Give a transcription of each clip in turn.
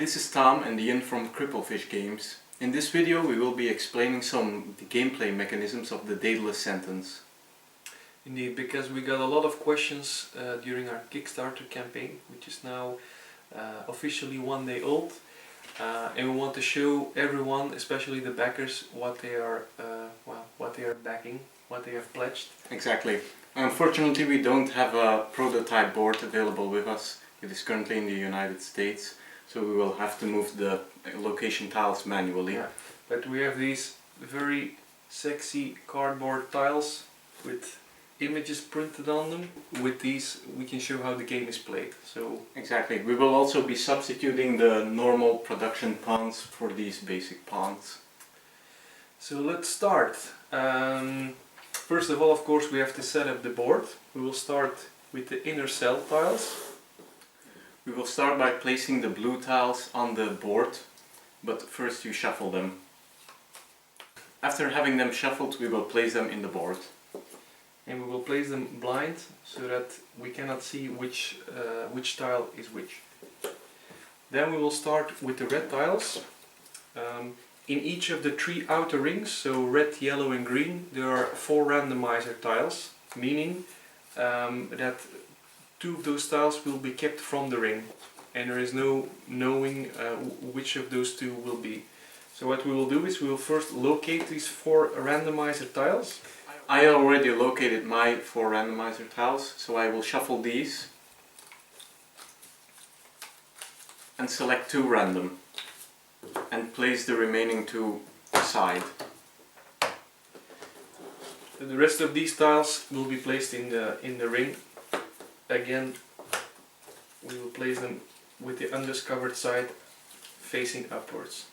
this is Tom and Ian from Cripplefish Games. In this video we will be explaining some of the gameplay mechanisms of the Daedalus Sentence. Indeed, because we got a lot of questions during our Kickstarter campaign, which is now officially 1 day old, and we want to show everyone, especially the backers, what they are backing, what they have pledged. Exactly. Unfortunately, we don't have a prototype board available with us. It is currently in the United States, so we will have to move the location tiles manually. Yeah, but we have these very sexy cardboard tiles with images printed on them. With these we can show how the game is played. So exactly. We will also be substituting the normal production pawns for these basic pawns. So let's start. First of all, of course, we have to set up the board. We will start with the inner cell tiles. We will start by placing the blue tiles on the board, but first you shuffle them. After having them shuffled, we will place them in the board. And we will place them blind, so that we cannot see which tile is which. Then we will start with the red tiles. In each of the 3 outer rings, so red, yellow and green, there are 4 randomizer tiles, meaning that 2 of those tiles will be kept from the ring, and there is no knowing which of those 2 will be. So what we will do is we will first locate these 4 randomizer tiles. I already located my 4 randomizer tiles, so I will shuffle these and select 2 random and place the remaining 2 aside. The rest of these tiles will be placed in the ring. Again, we will place them with the undiscovered side facing upwards.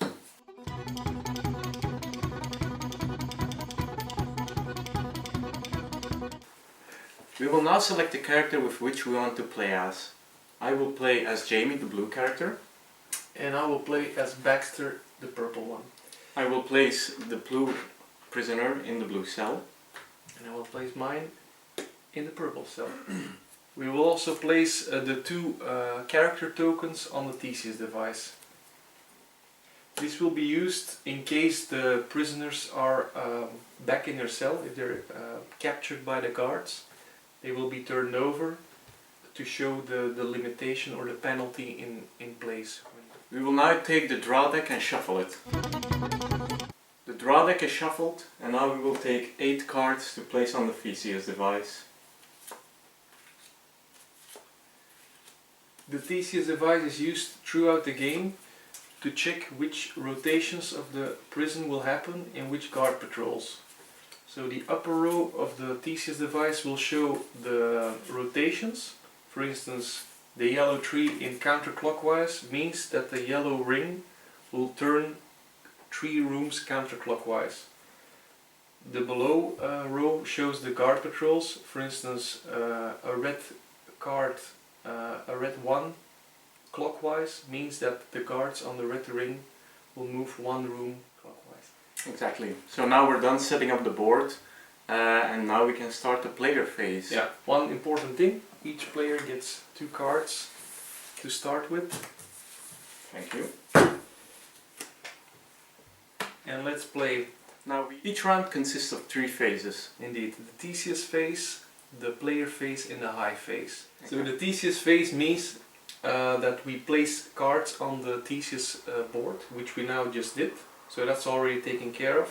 We will now select the character with which we want to play as. I will play as Jamie, the blue character. And I will play as Baxter, the purple one. I will place the blue prisoner in the blue cell. And I will place mine in the purple cell. We will also place the 2 character tokens on the Theseus device. This will be used in case the prisoners are back in their cell. If they're captured by the guards, they will be turned over to show the limitation or the penalty in place. We will now take the draw deck and shuffle it. The draw deck is shuffled, and now we will take 8 cards to place on the Theseus device. The Theseus device is used throughout the game to check which rotations of the prison will happen and which guard patrols. So the upper row of the Theseus device will show the rotations. For instance, the yellow tree in counterclockwise means that the yellow ring will turn 3 rooms counterclockwise. The below row shows the guard patrols. For instance, a red card, a red 1 clockwise means that the guards on the red ring will move 1 room clockwise. Exactly. So now we're done setting up the board, and now we can start the player phase. Yeah, one important thing, each player gets 2 cards to start with. Thank you. And let's play. Now each round consists of 3 phases. Indeed, the Theseus phase, the player phase and the high phase. Okay. So the Theseus phase means that we place cards on the Theseus board, which we now just did. So that's already taken care of.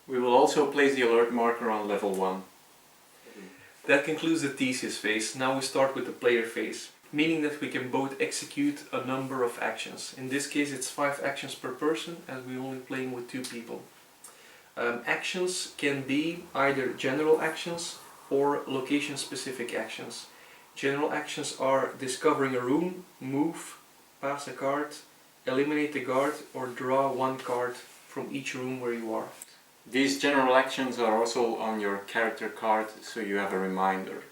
We will also place the alert marker on level 1. That concludes the Theseus phase. Now we start with the player phase, meaning that we can both execute a number of actions. In this case it's 5 actions per person, as we're only playing with 2 people. Actions can be either general actions or location specific actions. General actions are discovering a room, move, pass a card, eliminate the guard, or draw 1 card from each room where you are. These general actions are also on your character card, so you have a reminder.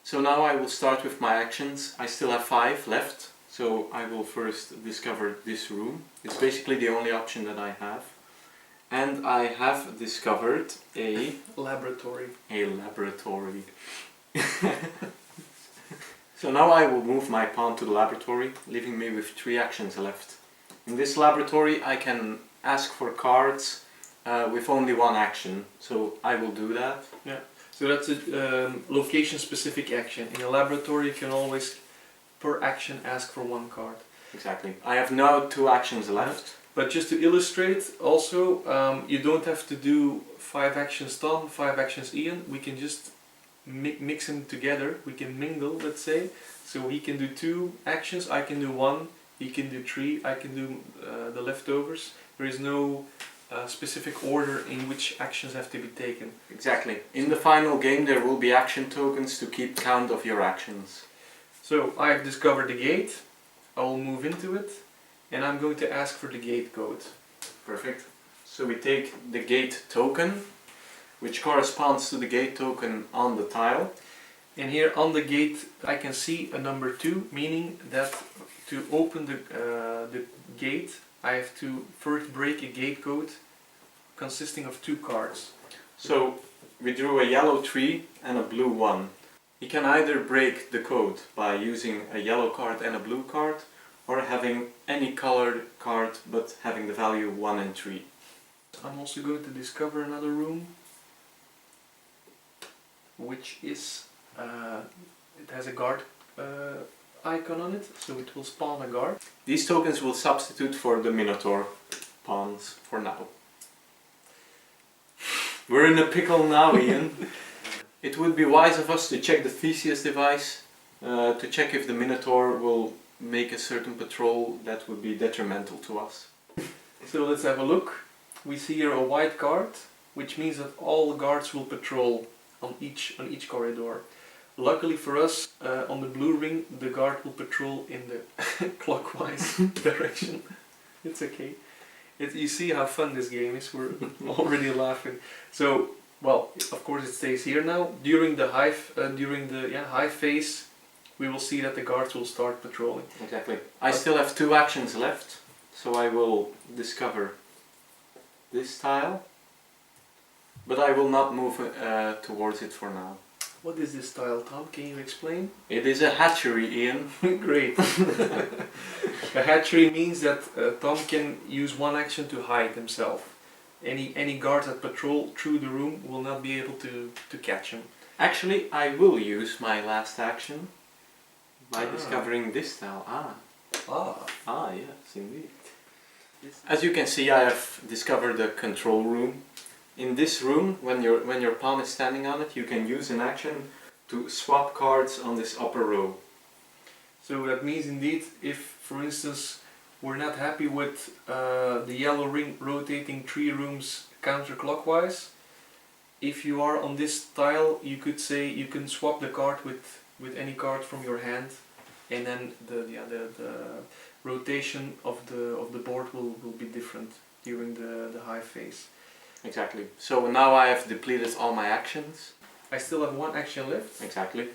So now I will start with my actions. I still have 5 left, so I will first discover this room. It's basically the only option that I have. And I have discovered a laboratory. So now I will move my pawn to the laboratory, leaving me with 3 actions left. In this laboratory I can ask for cards with only one action, so I will do that. Yeah, so that's a location specific action. In a laboratory you can always per action ask for one card. Exactly. I have now 2 actions left. But just to illustrate also, you don't have to do 5 actions Tom, 5 actions Ian. We can just mix them together. We can mingle, let's say. So he can do 2 actions, I can do 1, he can do 3, I can do the leftovers. There is no specific order in which actions have to be taken. Exactly. In the final game there will be action tokens to keep count of your actions. So I have discovered the gate. I will move into it. And I'm going to ask for the gate code. Perfect. So we take the gate token, which corresponds to the gate token on the tile. And here on the gate I can see a number 2, meaning that to open the gate I have to first break a gate code consisting of 2 cards. So we drew a yellow 3 and a blue 1. You can either break the code by using a yellow card and a blue card, or having any colored card but having the value 1 and 3. I'm also going to discover another room, which is, it has a guard icon on it, so it will spawn a guard. These tokens will substitute for the Minotaur pawns for now. We're in a pickle now, Ian. It would be wise of us to check the Theseus device, to check if the Minotaur will make a certain patrol that would be detrimental to us. So let's have a look. We see here a white card, which means that all guards will patrol on each corridor. Luckily for us, on the blue ring, the guard will patrol in the clockwise direction. It's okay. You see how fun this game is. We're already laughing. So, well, of course it stays here now. During the hive phase, we will see that the guards will start patrolling. Exactly. I still have 2 actions left, so I will discover this tile, but I will not move towards it for now. What is this tile, Tom? Can you explain? It is a hatchery, Ian. Great. A hatchery means that Tom can use 1 action to hide himself. Any guards that patrol through the room will not be able to catch him. Actually, I will use my last action by discovering this tile. Yes, indeed. As you can see, I have discovered the control room. In this room, when your pawn is standing on it, you can use an action to swap cards on this upper row. So that means indeed, if for instance we're not happy with the yellow ring rotating 3 rooms counterclockwise, if you are on this tile, you could say you can swap the card with any card from your hand, and then the rotation of the board will be different during the hive phase. Exactly. So now I have depleted all my actions. I still have 1 action left. Exactly.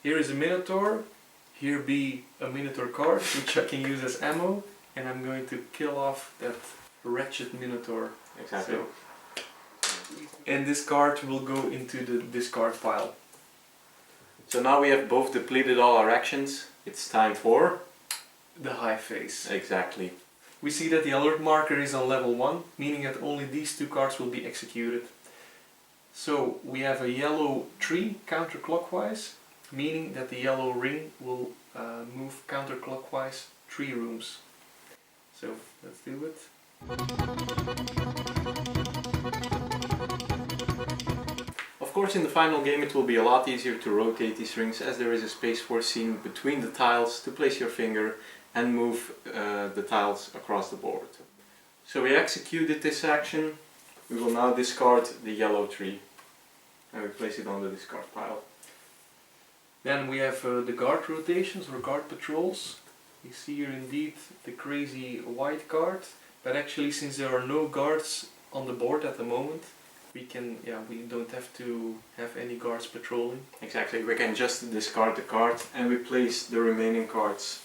Here is a Minotaur. Here be a Minotaur card, which I can use as ammo, and I'm going to kill off that wretched Minotaur. Exactly. And this card will go into the discard pile. So now we have both depleted all our actions. It's time for the hive phase. Exactly. We see that the alert marker is on level 1, meaning that only these 2 cards will be executed. So we have a yellow 3 counterclockwise, meaning that the yellow ring will move counterclockwise 3 rooms. So let's do it. Of course, in the final game it will be a lot easier to rotate these rings, as there is a space foreseen between the tiles to place your finger and move the tiles across the board. So we executed this action. We will now discard the yellow 3 and we place it on the discard pile. Then we have the guard rotations or guard patrols. You see here indeed the crazy white card, but actually since there are no guards on the board at the moment, we don't have to have any guards patrolling. Exactly, we can just discard the card and we place the remaining cards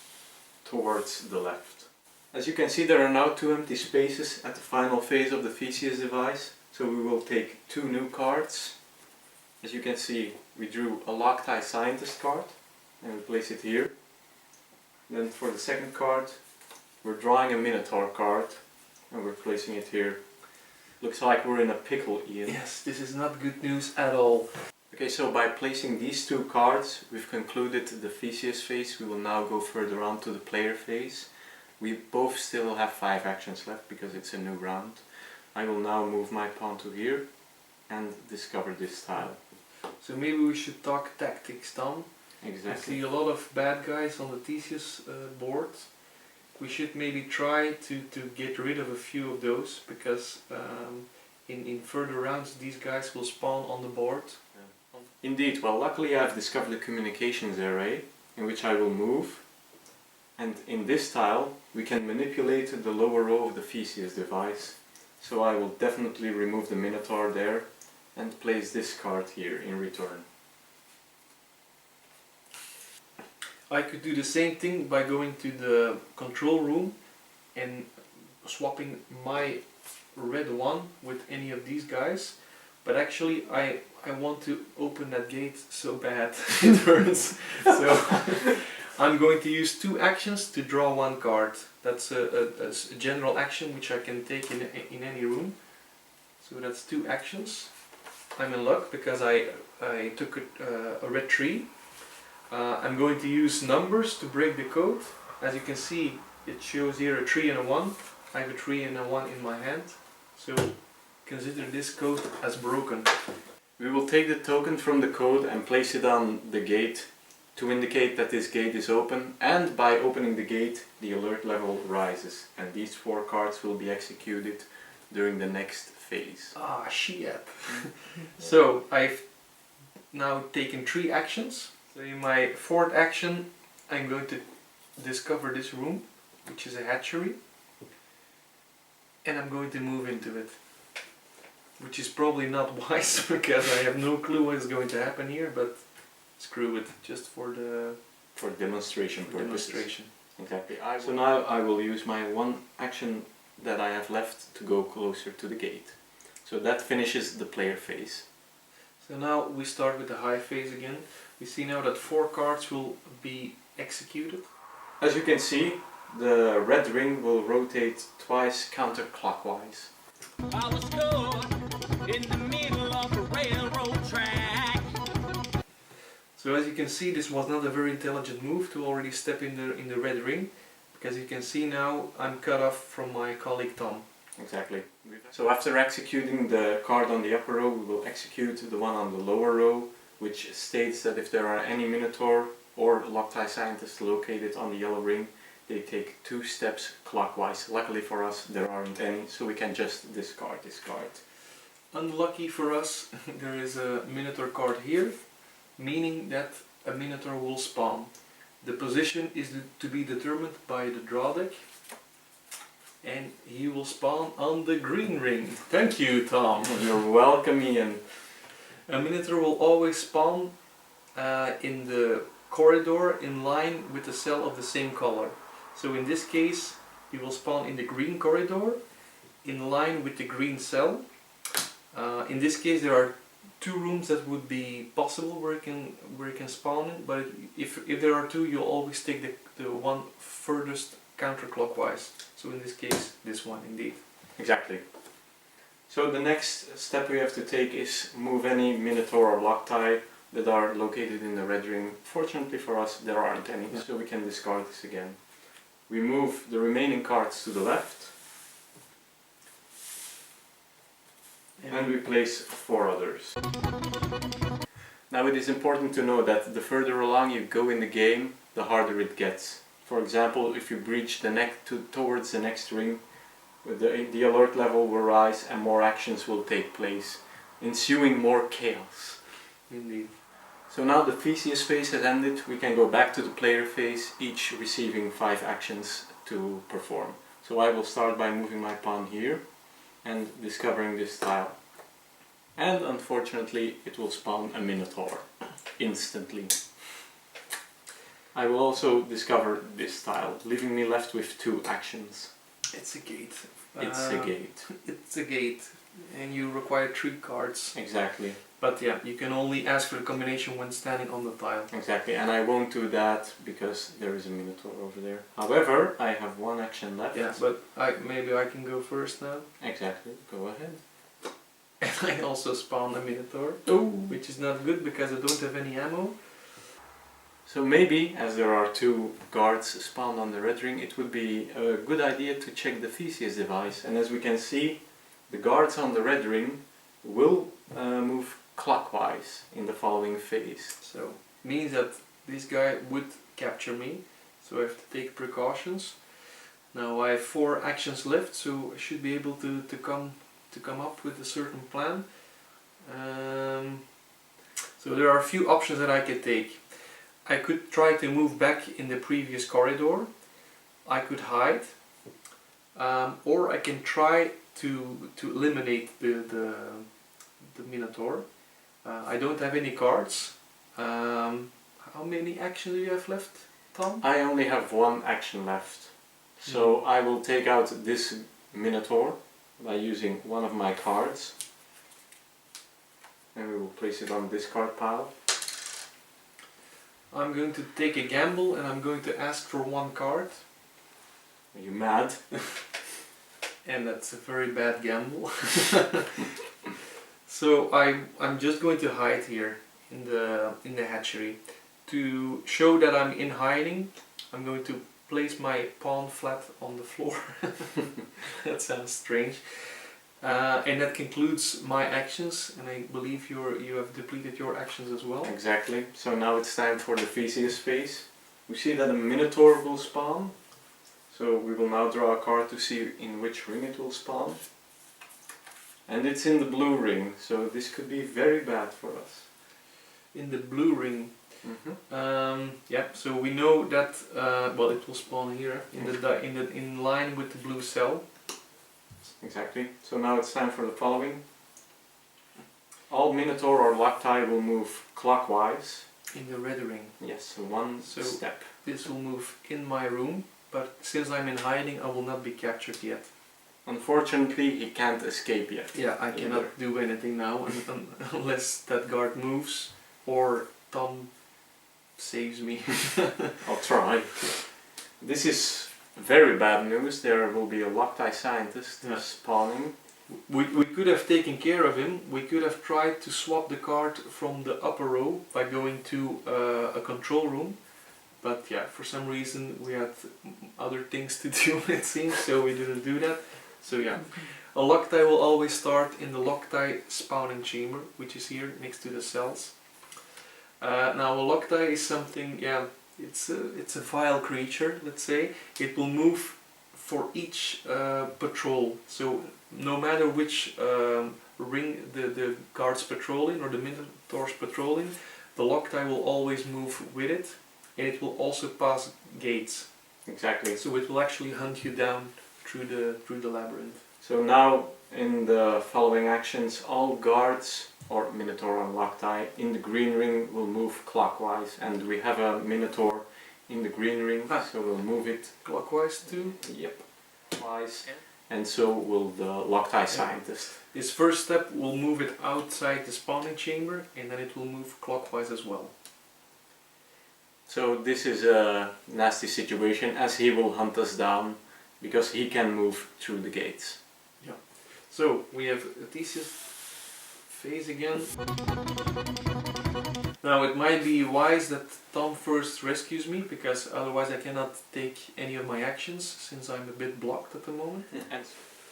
towards the left. As you can see, there are now 2 empty spaces at the final phase of the Theseus device, so we will take 2 new cards. As you can see, we drew a Loctite Scientist card and we place it here. Then for the second card, we're drawing a Minotaur card and we're placing it here. Looks like we're in a pickle, Ian. Yes, this is not good news at all. Okay, so by placing these two cards, we've concluded the Theseus phase. We will now go further on to the player phase. We both still have 5 actions left because it's a new round. I will now move my pawn to here and discover this tile. So maybe we should talk tactics, Tom. Exactly. I see a lot of bad guys on the Theseus board. We should maybe try to get rid of a few of those, because in further rounds these guys will spawn on the board. Yeah. Indeed, well, luckily I've discovered the communications array in which I will move, and in this tile we can manipulate the lower row of the Theseus device. So I will definitely remove the Minotaur there and place this card here in return. I could do the same thing by going to the control room and swapping my red one with any of these guys, but actually I want to open that gate so bad it hurts. So I'm going to use 2 actions to draw 1 card. That's a general action which I can take in any room. So that's 2 actions. I'm in luck because I took a red 3. I'm going to use numbers to break the code. As you can see, it shows here a 3 and a 1. I have a 3 and a 1 in my hand. So consider this code as broken. We will take the token from the code and place it on the gate to indicate that this gate is open, and by opening the gate the alert level rises, and these 4 cards will be executed during the next phase. Ah, shit. So I've now taken 3 actions. So in my 4th action I'm going to discover this room, which is a hatchery, and I'm going to move into it, which is probably not wise because I have no clue what is going to happen here, but screw it, just for demonstration purposes. demonstration. Exactly. So now I will use my 1 action that I have left to go closer to the gate. So that finishes the player phase. So now we start with the high phase again. We see now that 4 cards will be executed. As you can see, the red ring will rotate twice counterclockwise. I was stood in the middle of a railroad track. So as you can see, this was not a very intelligent move to already step in the red ring, because you can see now I'm cut off from my colleague Tom. Exactly. So after executing the card on the upper row, we will execute the one on the lower row, which states that if there are any Minotaur or Loctite scientists located on the yellow ring, they take 2 steps clockwise. Luckily for us, there aren't any, so we can just discard this card. Unlucky for us, there is a Minotaur card here, meaning that a Minotaur will spawn. The position is to be determined by the draw deck, and he will spawn on the green ring. Thank you, Tom. You're welcome, Ian. A Minotaur will always spawn in the corridor in line with the cell of the same color. So in this case, he will spawn in the green corridor in line with the green cell. In this case, there are 2 rooms that would be possible where it can spawn in, but if there are 2, you'll always take the one furthest counterclockwise. So in this case, this one indeed. Exactly. So the next step we have to take is move any Minotaur or Loctite that are located in the red ring. Fortunately for us, there aren't any, so we can discard this again. We move the remaining cards to the left, and we place 4 others. Now it is important to know that the further along you go in the game, the harder it gets. For example, if you breach the neck towards the next ring, the alert level will rise and more actions will take place, ensuing more chaos. Indeed. So now the Theseus phase has ended, we can go back to the player phase, each receiving 5 actions to perform. So I will start by moving my pawn here and discovering this tile. And unfortunately it will spawn a Minotaur instantly. I will also discover this tile, leaving me left with 2 actions. It's a gate. It's a gate. It's a gate, and you require 3 cards. Exactly. But yeah, you can only ask for the combination when standing on the tile. Exactly, and I won't do that because there is a Minotaur over there. However, I have 1 action left. Yeah, but maybe I can go first now. Exactly, go ahead. And I also spawn a Minotaur, which is not good because I don't have any ammo. So maybe, as there are 2 guards spawned on the red ring, it would be a good idea to check the Theseus device. And as we can see, the guards on the red ring will move clockwise in the following phase. So, means that this guy would capture me, so I have to take precautions. Now I have 4 actions left, so I should be able to come up with a certain plan. So there are a few options that I could take. I could try to move back in the previous corridor. I could hide, or I can try to eliminate the Minotaur. I don't have any cards. How many actions do you have left, Tom? I only have 1 action left. So I will take out this Minotaur by using one of my cards. And we will place it on this card pile. I'm going to take a gamble and I'm going to ask for 1 card. Are you mad? And that's a very bad gamble. So I'm just going to hide here in the hatchery. To show that I'm in hiding, I'm going to place my pawn flat on the floor. That sounds strange. And that concludes my actions, and I believe you have depleted your actions as well. Exactly. So now it's time for the Theseus phase. We see that a Minotaur will spawn. So we will now draw a card to see in which ring it will spawn. And it's in the blue ring, so this could be very bad for us. In the blue ring. Yeah, so we know that well, it will spawn here in line with the blue cell. Exactly. So now it's time for the following. All Minotaur or Lacti will move clockwise. In the red ring. Yes, 1 step. This will move in my room, but since I'm in hiding, I will not be captured yet. Unfortunately, he can't escape yet. Yeah, I cannot do anything now unless that guard moves or Tom saves me. I'll try. This is very bad news. There will be a Lacti scientist spawning. We could have taken care of him. We could have tried to swap the card from the upper row by going to a control room. But yeah, for some reason we had other things to do, it seems, so we didn't do that. So yeah, a Lacti will always start in the Lacti spawning chamber, which is here next to the cells. Now a Lacti is something, yeah, it's a vile creature, let's say. It will move for each patrol. So no matter which ring the guards patrolling or the Minotaurs patrolling, the Lacti will always move with it, and it will also pass gates. Exactly. So it will actually hunt you down through the labyrinth. So now in the following actions, all guards or Minotaur and Lacti in the green ring will move clockwise, and we have a Minotaur in the green ring, so we'll move it clockwise too. Yep, twice, and so will the Lacti scientist. This first step will move it outside the spawning chamber, and then it will move clockwise as well. So this is a nasty situation, as he will hunt us down because he can move through the gates. Yeah. So we have Theseus phase again. Now it might be wise that Tom first rescues me, because otherwise I cannot take any of my actions since I'm a bit blocked at the moment. And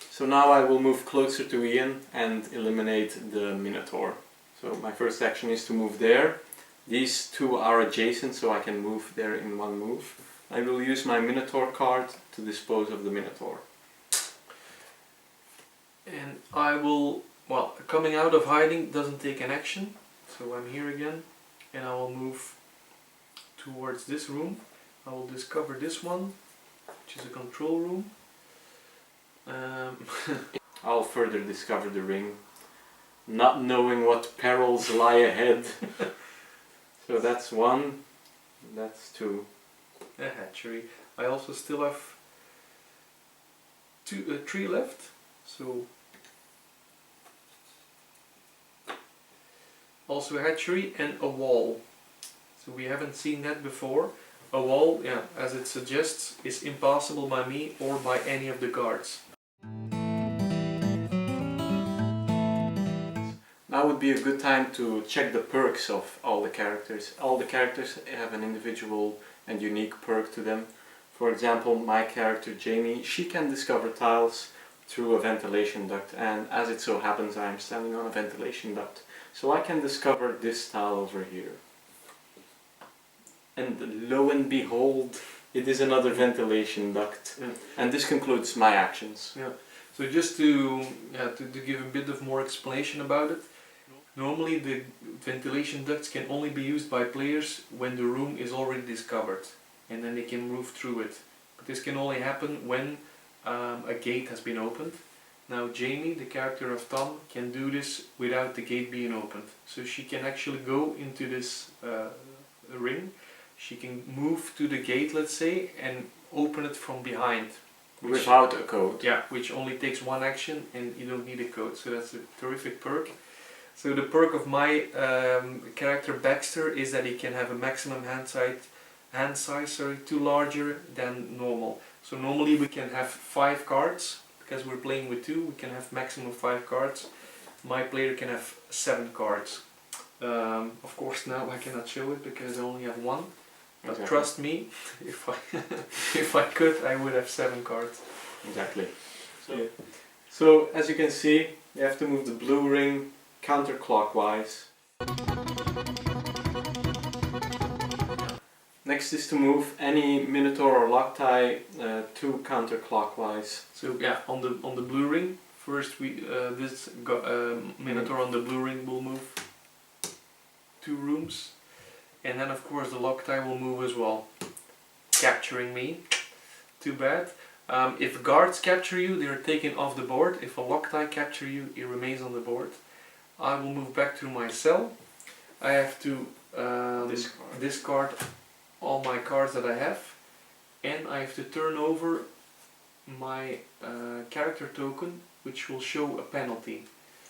so now I will move closer to Ian and eliminate the Minotaur. So my first action is to move there. These two are adjacent, so I can move there in one move. I will use my Minotaur card to dispose of the Minotaur. And I will, well, coming out of hiding doesn't take an action, so I'm here again, and I will move towards this room. I will discover this one, which is a control room. I'll further discover the ring, not knowing what perils lie ahead. So that's one, that's two. A hatchery. I also still have 3 left. So also a hatchery and a wall. So we haven't seen that before. A wall, yeah, as it suggests, is impassable by me or by any of the guards. Now would be a good time to check the perks of all the characters. All the characters have an individual and unique perk to them. For example, my character Jamie, she can discover tiles through a ventilation duct, and as it so happens I am standing on a ventilation duct. So I can discover this tile over here. And lo and behold, it is another ventilation duct. Yeah. And this concludes my actions. Yeah. So just to give a bit of more explanation about it, normally the ventilation ducts can only be used by players when the room is already discovered, and then they can move through it. But this can only happen when a gate has been opened. Now Jamie, the character of Tom, can do this without the gate being opened. So she can actually go into this ring, she can move to the gate, let's say, and open it from behind. Without a code. Yeah, which only takes one action and you don't need a code, so that's a terrific perk. So the perk of my character Baxter is that he can have a maximum hand size, two larger than normal. So normally we can have 5 cards, because we're playing with 2, we can have maximum 5 cards. My player can have 7 cards. Of course now I cannot show it because I only have 1. But Exactly. Trust me, if I could, I would have 7 cards. Exactly. So as you can see, you have to move the blue ring counterclockwise. Next is to move any Minotaur or Loctite to counterclockwise. So yeah, on the blue ring, first this Minotaur on the blue ring will move 2 rooms, and then of course the Loctite will move as well, capturing me. Too bad. If guards capture you, they are taken off the board. If a Loctite capture you, it remains on the board. I will move back to my cell. I have to discard all my cards that I have, and I have to turn over my character token, which will show a penalty.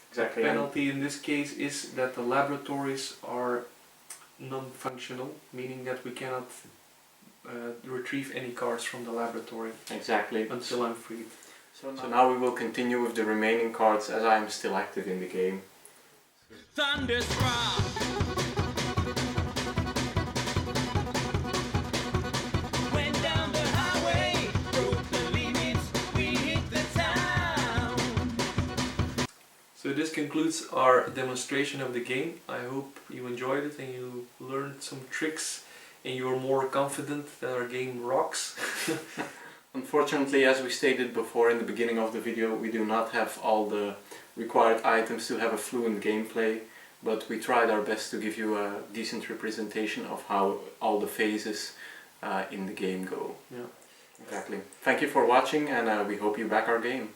Exactly. The penalty in this case is that the laboratories are non-functional, meaning that we cannot retrieve any cards from the laboratory. Exactly. Until I'm freed. So now we will continue with the remaining cards as I am still active in the game. Thunderstruck. Went down the highway, broke the limits, we hit the town. So this concludes our demonstration of the game. I hope you enjoyed it and you learned some tricks and you're more confident that our game rocks. Unfortunately, as we stated before in the beginning of the video, we do not have all the required items to have a fluent gameplay, but we tried our best to give you a decent representation of how all the phases in the game go. Yeah. Exactly. Thank you for watching, and we hope you back our game.